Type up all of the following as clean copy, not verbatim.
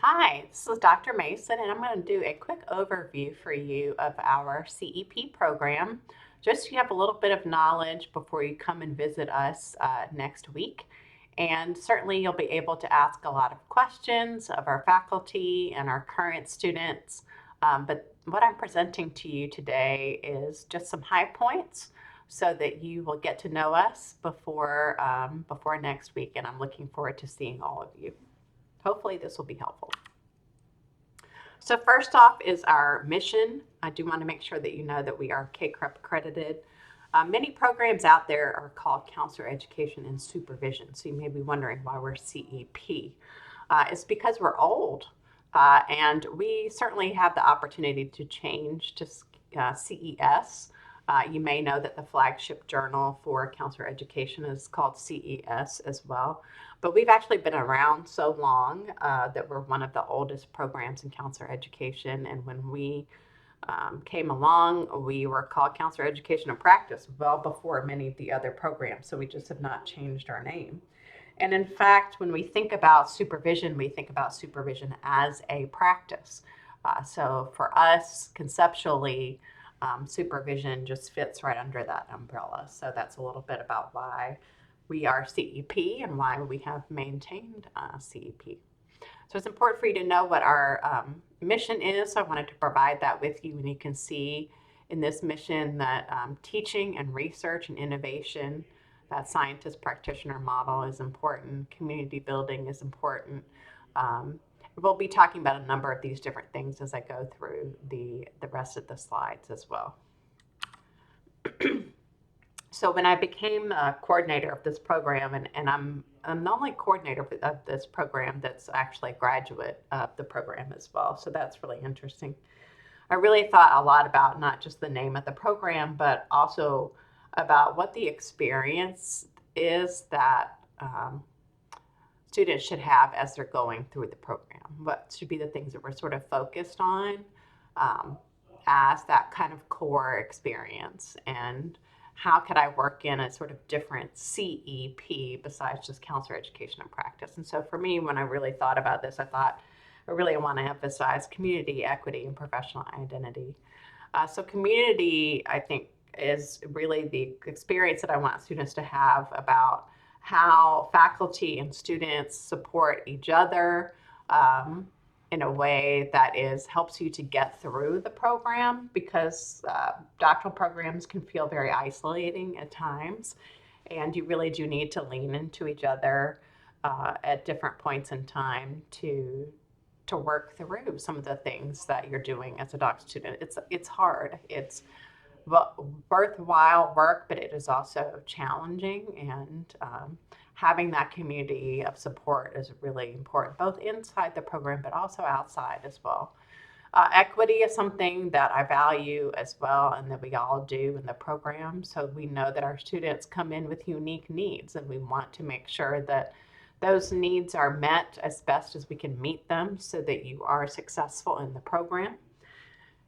Hi, this is Dr. Mason, and I'm going to do a quick overview for you of our CEP program, just so you have a little bit of knowledge before you come and visit us next week. And certainly you'll be able to ask a lot of questions of our faculty and our current students. But what I'm presenting to you today is just some high points so that you will get to know us before next week, and I'm looking forward to seeing all of you. Hopefully this will be helpful. So first off is our mission. I do want to make sure that you know that we are CACREP accredited. Many programs out there are called Counselor Education and Supervision, so you may be wondering why we're CEP. It's because we're old, and we certainly have the opportunity to change to CES. You may know that the flagship journal for counselor education is called CES as well. But we've actually been around so long that we're one of the oldest programs in counselor education. And when we came along, we were called Counselor Education and Practice well before many of the other programs. So we just have not changed our name. And in fact, when we think about supervision, we think about supervision as a practice. So for us, conceptually, supervision just fits right under that umbrella. So that's a little bit about why we are CEP and why we have maintained CEP. So it's important for you to know what our mission is. So I wanted to provide that with you, and you can see in this mission that teaching and research and innovation, that scientist practitioner model is important, community building is important. We'll be talking about a number of these different things as I go through the rest of the slides as well. So when I became a coordinator of this program, and I'm the only coordinator of this program that's actually a graduate of the program as well, so that's really interesting. I really thought a lot about not just the name of the program, but also about what the experience is that students should have as they're going through the program. What should be the things that we're sort of focused on as that kind of core experience, and how could I work in a sort of different CEP besides just counselor education and practice? And so for me, when I really thought about this, I thought I really want to emphasize community, equity, and professional identity. So community, I think, is really the experience that I want students to have about how faculty and students support each other in a way that helps you to get through the program, because doctoral programs can feel very isolating at times, and you really do need to lean into each other at different points in time to work through some of the things that you're doing as a doc student. It's hard. It's worthwhile work, but it is also challenging, and having that community of support is really important, both inside the program but also outside as well. Equity is something that I value as well, and that we all do in the program. So we know that our students come in with unique needs, and we want to make sure that those needs are met as best as we can meet them so that you are successful in the program.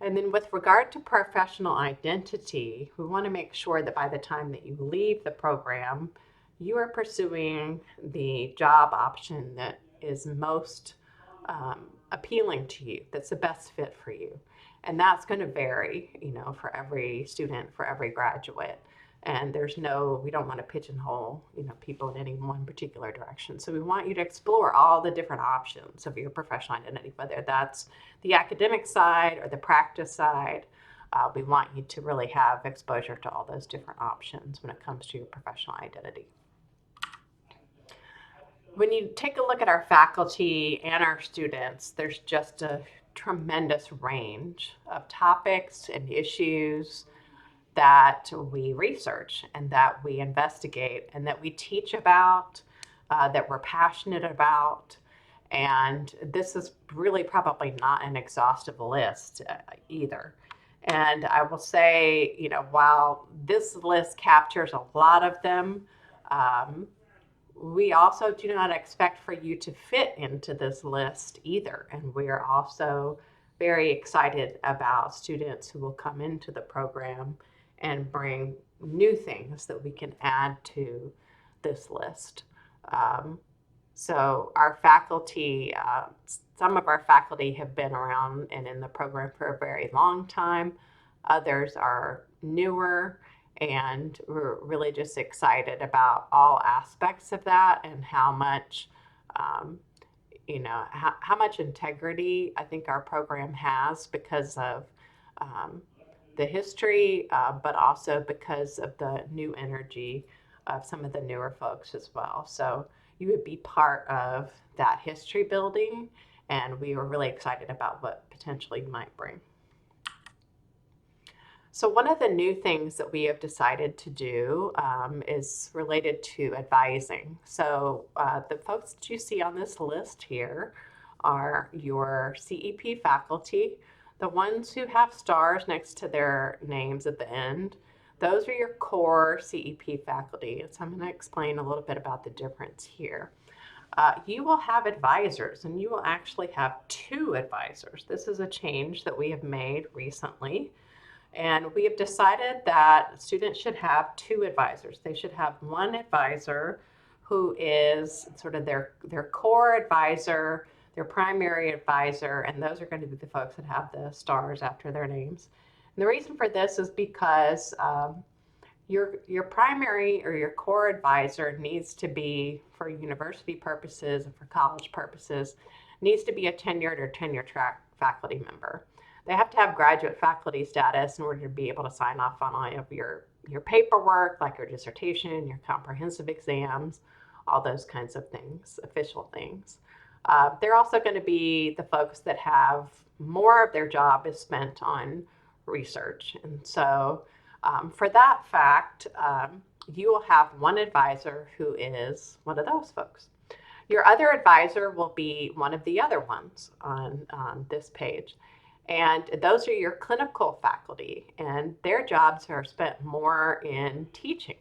And then with regard to professional identity, we want to make sure that by the time that you leave the program, you are pursuing the job option that is most appealing to you, that's the best fit for you. And that's going to vary, for every student, for every graduate. And we don't want to pigeonhole, people in any one particular direction. So we want you to explore all the different options of your professional identity, whether that's the academic side or the practice side. We want you to really have exposure to all those different options when it comes to your professional identity. When you take a look at our faculty and our students, there's just a tremendous range of topics and issues that we research and that we investigate and that we teach about, that we're passionate about. And this is really probably not an exhaustive list either. And I will say, while this list captures a lot of them, we also do not expect for you to fit into this list either. And we are also very excited about students who will come into the program and bring new things that we can add to this list. So our faculty, some of our faculty have been around and in the program for a very long time. Others are newer, and we're really just excited about all aspects of that and how much, um, how much integrity I think our program has because of um, the history, but also because of the new energy of some of the newer folks as well. So you would be part of that history building, and we were really excited about what potentially might bring. So one of the new things that we have decided to do is related to advising. So the folks that you see on this list here are your CEP faculty, the ones who have stars next to their names at the end. Those are your core CEP faculty. And so I'm going to explain a little bit about the difference here. You will have advisors, and you will actually have two advisors. This is a change that we have made recently. And we have decided that students should have two advisors. They should have one advisor who is sort of their core advisor, their primary advisor, and those are going to be the folks that have the stars after their names. And the reason for this is because your primary or your core advisor needs to be, for university purposes and for college purposes, needs to be a tenured or tenure track faculty member. They have to have graduate faculty status in order to be able to sign off on all of your paperwork, like your dissertation, your comprehensive exams, all those kinds of things, official things. They're also going to be the folks that have more of their job is spent on research. And so for that fact, you will have one advisor who is one of those folks. Your other advisor will be one of the other ones on this page. And those are your clinical faculty, and their jobs are spent more in teaching.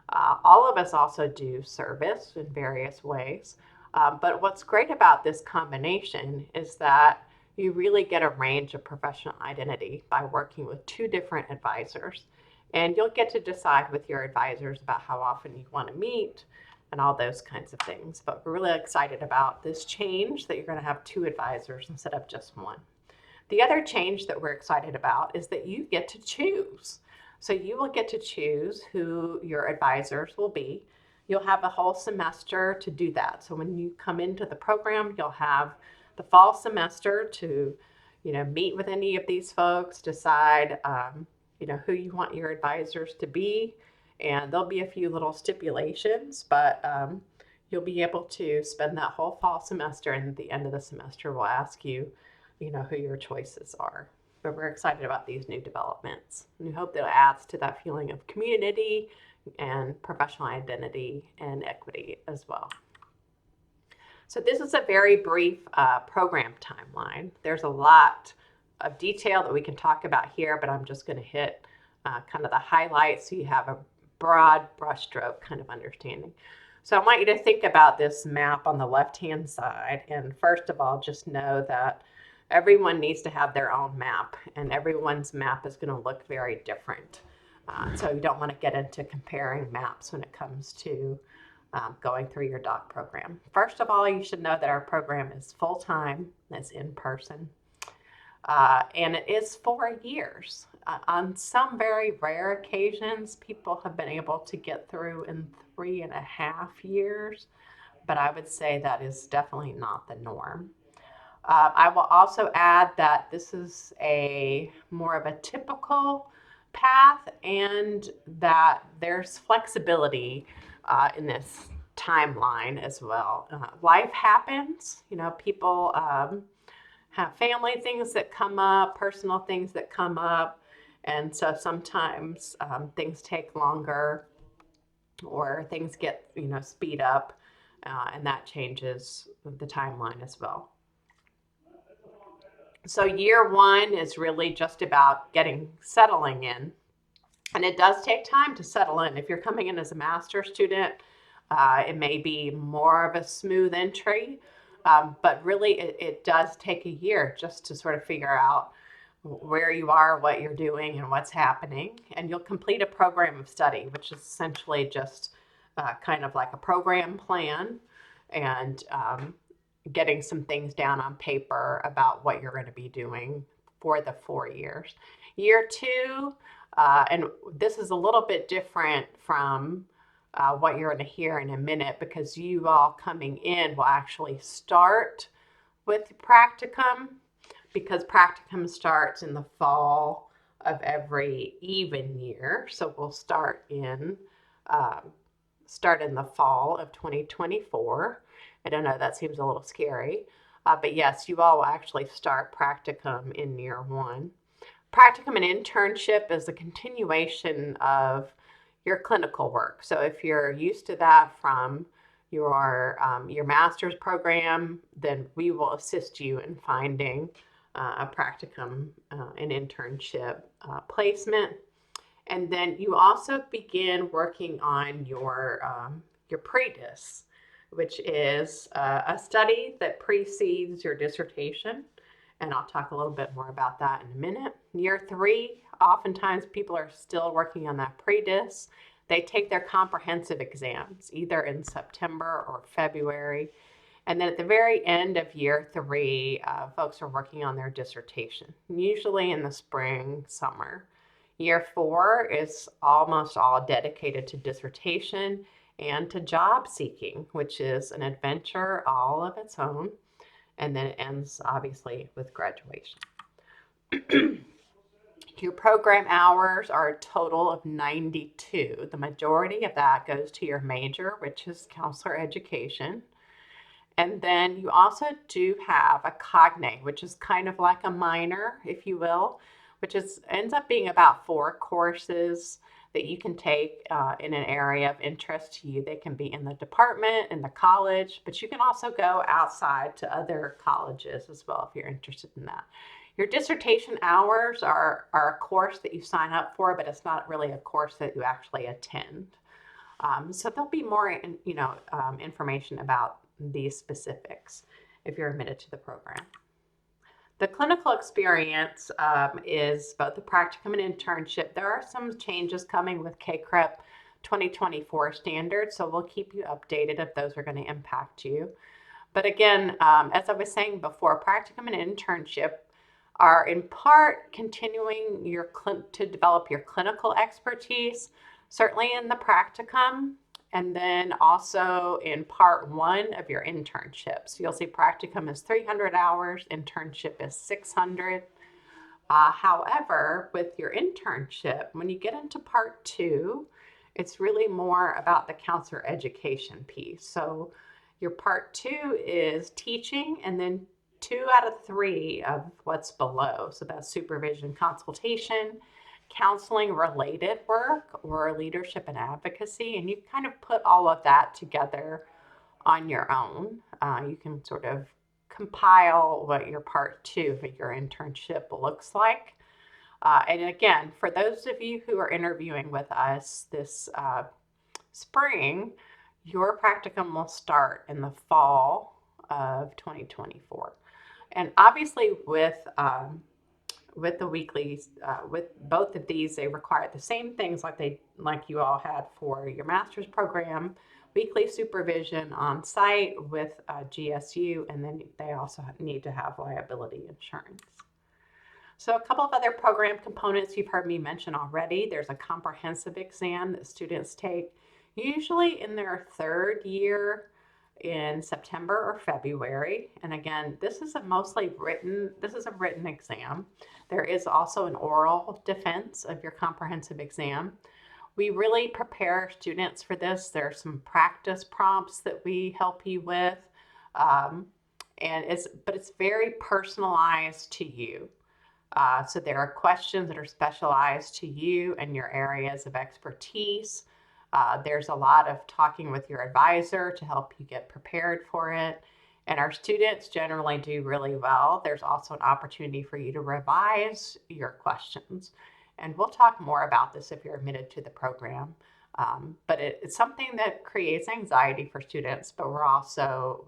All of us also do service in various ways. But what's great about this combination is that you really get a range of professional identity by working with two different advisors. And you'll get to decide with your advisors about how often you want to meet and all those kinds of things. But we're really excited about this change that you're going to have two advisors instead of just one. The other change that we're excited about is that you get to choose. So you will get to choose who your advisors will be. You'll have a whole semester to do that. So when you come into the program, you'll have the fall semester to, meet with any of these folks, decide, who you want your advisors to be. And there'll be a few little stipulations, but you'll be able to spend that whole fall semester, and at the end of the semester, we'll ask you, who your choices are. But we're excited about these new developments. And we hope that it adds to that feeling of community and professional identity and equity as well. So this is a very brief program timeline. There's a lot of detail that we can talk about here, but I'm just going to hit kind of the highlights so you have a broad brushstroke kind of understanding. So I want you to think about this map on the left-hand side. And first of all, just know that everyone needs to have their own map, and everyone's map is going to look very different. So you don't want to get into comparing maps when it comes to going through your doc program. First of all, you should know that our program is full-time, it's in person, and it is 4 years. On some very rare occasions, people have been able to get through in 3.5 years, but I would say that is definitely not the norm. I will also add that this is a more of a typical path, and that there's flexibility in this timeline as well. Life happens, people have family things that come up, personal things that come up, and so sometimes things take longer or things get, speed up, and that changes the timeline as well. So year one is really just about settling in. And it does take time to settle in. If you're coming in as a master's student, it may be more of a smooth entry. But really, it does take a year just to sort of figure out where you are, what you're doing, and what's happening. And you'll complete a program of study, which is essentially just kind of like a program plan. and getting some things down on paper about what you're going to be doing for the 4 years. Year two, and this is a little bit different from what you're going to hear in a minute, because you all coming in will actually start with practicum, because practicum starts in the fall of every even year. So we'll um, start in the fall of 2024. I don't know, that seems a little scary. But yes, you all will actually start practicum in year one. Practicum and internship is a continuation of your clinical work. So if you're used to that from your master's program, then we will assist you in finding a practicum and internship placement. And then you also begin working on your pre-dis, which is a study that precedes your dissertation. And I'll talk a little bit more about that in a minute. Year three, oftentimes people are still working on that pre-dis. They take their comprehensive exams either in September or February. And then at the very end of year three, folks are working on their dissertation, usually in the spring, summer. Year four is almost all dedicated to dissertation and to job seeking, which is an adventure all of its own. And then it ends, obviously, with graduation. Your program hours are a total of 92. The majority of that goes to your major, which is counselor education. And then you also do have a cognate, which is kind of like a minor, if you will, which ends up being about 4 courses that you can take in an area of interest to you. They can be in the department, in the college, but you can also go outside to other colleges as well if you're interested in that. Your dissertation hours are a course that you sign up for, but it's not really a course that you actually attend. So there'll be more, information about these specifics if you're admitted to the program. The clinical experience is both the practicum and internship. There are some changes coming with KCREP 2024 standards, so we'll keep you updated if those are going to impact you. But again, as I was saying before, practicum and internship are in part continuing to develop your clinical expertise, certainly in the practicum, and then also in part one of your internships. You'll see practicum is 300 hours, internship is 600. However, with your internship, when you get into part two, it's really more about the counselor education piece. So your part two is teaching, and then 2 out of 3 of what's below. So that's supervision, consultation, counseling related work, or leadership and advocacy. And you kind of put all of that together on your own. You can sort of compile what your part two of your internship looks like. And again, for those of you who are interviewing with us this spring, your practicum will start in the fall of 2024. And obviously with the weeklies, with both of these, they require the same things like you all had for your master's program: weekly supervision on site with GSU, and then they also need to have liability insurance. So a couple of other program components you've heard me mention already. There's a comprehensive exam that students take usually in their 3rd year in September or February. And again, this is a written exam. There is also an oral defense of your comprehensive exam. We really prepare students for this. There are some practice prompts that we help you with. But it's very personalized to you. So there are questions that are specialized to you and your areas of expertise. There's a lot of talking with your advisor to help you get prepared for it. And our students generally do really well. There's also an opportunity for you to revise your questions. And we'll talk more about this if you're admitted to the program. But it's something that creates anxiety for students, but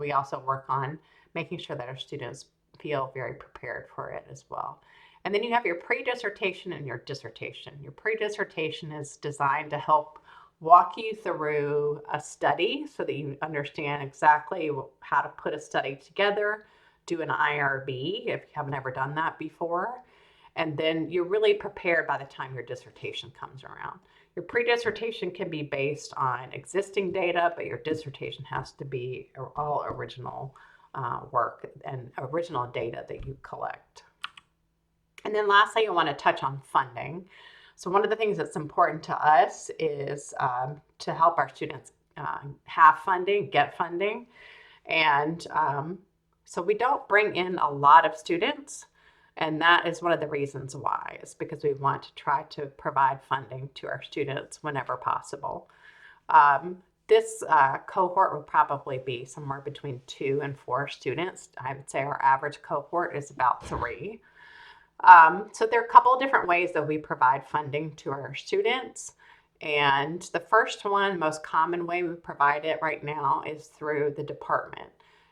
we also work on making sure that our students feel very prepared for it as well. And then you have your pre-dissertation and your dissertation. Your pre-dissertation is designed to help walk you through a study so that you understand exactly how to put a study together, do an IRB if you haven't ever done that before, and then you're really prepared by the time your dissertation comes around. Your pre-dissertation can be based on existing data, but your dissertation has to be all original work and original data that you collect. And then lastly, I want to touch on funding. So one of the things that's important to us is to help our students have funding, get funding. And so we don't bring in a lot of students. And that is one of the reasons why, is because we want to try to provide funding to our students whenever possible. This cohort will probably be somewhere between 2 and 4 students. I would say our average cohort is about 3. So there are a couple of different ways that we provide funding to our students. And the first one, most common way we provide it right now, is through the department,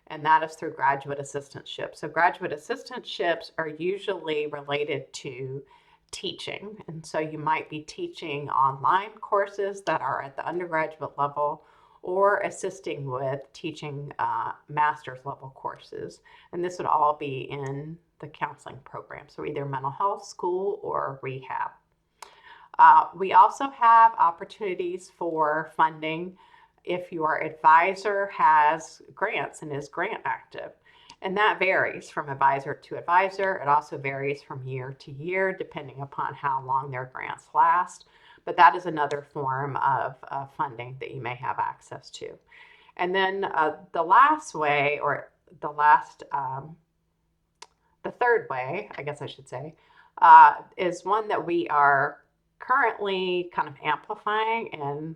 and that is through graduate assistantships. So graduate assistantships are usually related to teaching. And so you might be teaching online courses that are at the undergraduate level, or assisting with teaching master's level courses. And this would all be in the counseling program, so either mental health, school, or rehab. We also have opportunities for funding if your advisor has grants and is grant active. And that varies from advisor to advisor. It also varies from year to year, depending upon how long their grants last. But that is another form of funding that you may have access to. And then the last way, or the third way, I guess I should say, is one that we are currently kind of amplifying and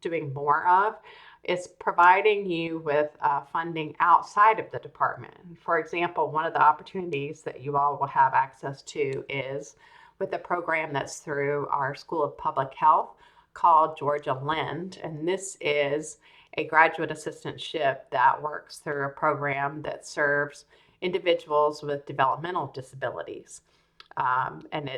doing more of, is providing you with funding outside of the department. For example, one of the opportunities that you all will have access to is with a program that's through our School of Public Health called Georgia Lend. And this is a graduate assistantship that works through a program that serves individuals with developmental disabilities. And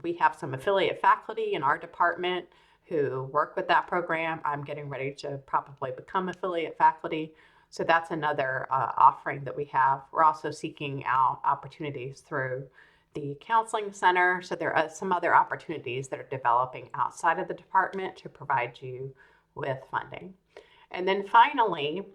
we have some affiliate faculty in our department who work with that program. I'm getting ready to probably become affiliate faculty. So that's another offering that we have. We're also seeking out opportunities through the counseling center. So there are some other opportunities that are developing outside of the department to provide you with funding. And then finally,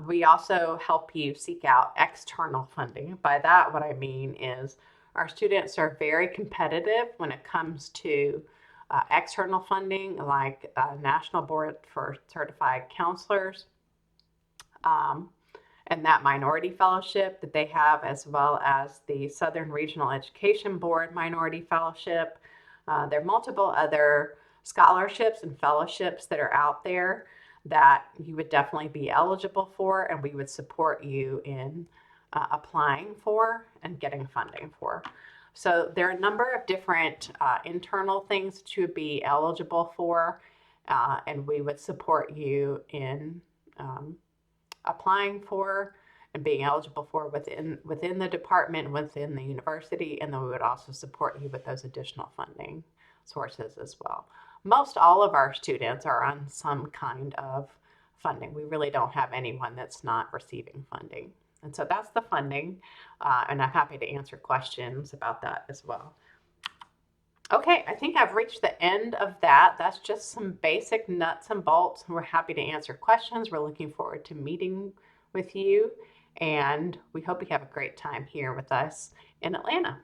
we also help you seek out external funding. By that, what I mean is our students are very competitive when it comes to external funding, like National Board for Certified Counselors, and that minority fellowship that they have, as well as the Southern Regional Education Board Minority Fellowship. There are multiple other scholarships and fellowships that are out there that you would definitely be eligible for, and we would support you in applying for and getting funding for. So there are a number of different internal things to be eligible for, and we would support you in applying for and being eligible for within the department, within the university, and then we would also support you with those additional funding sources as well. Most all of our students are on some kind of funding. We really don't have anyone that's not receiving funding. And so that's the funding, and I'm happy to answer questions about that as well. Okay, I think I've reached the end of that. That's just some basic nuts and bolts. We're happy to answer questions. We're looking forward to meeting with you, and we hope you have a great time here with us in Atlanta.